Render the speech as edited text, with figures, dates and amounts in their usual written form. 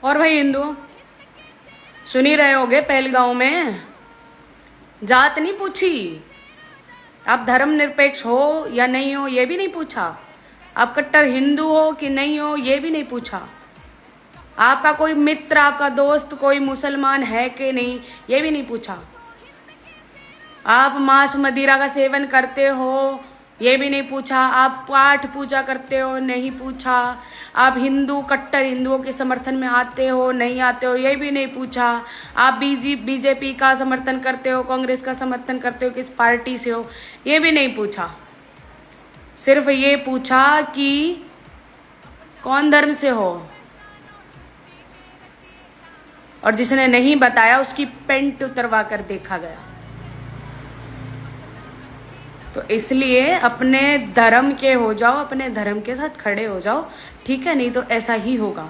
और भाई हिंदू, सुन ही रहे होगे पहलगांव में जात नहीं पूछी, आप धर्मनिरपेक्ष हो या नहीं हो ये भी नहीं पूछा, आप कट्टर हिंदू हो कि नहीं हो ये भी नहीं पूछा, आपका कोई मित्र आपका दोस्त कोई मुसलमान है कि नहीं ये भी नहीं पूछा, आप मांस मदिरा का सेवन करते हो ये भी नहीं पूछा, आप पाठ पूजा करते हो नहीं पूछा, आप हिंदू कट्टर हिंदुओं के समर्थन में आते हो नहीं आते हो ये भी नहीं पूछा, आप बीजेपी का समर्थन करते हो कांग्रेस का समर्थन करते हो किस पार्टी से हो ये भी नहीं पूछा, सिर्फ ये पूछा कि कौन धर्म से हो, और जिसने नहीं बताया उसकी पेंट उतरवा कर देखा गया। तो इसलिए अपने धर्म के हो जाओ, अपने धर्म के साथ खड़े हो जाओ, ठीक है, नहीं तो ऐसा ही होगा।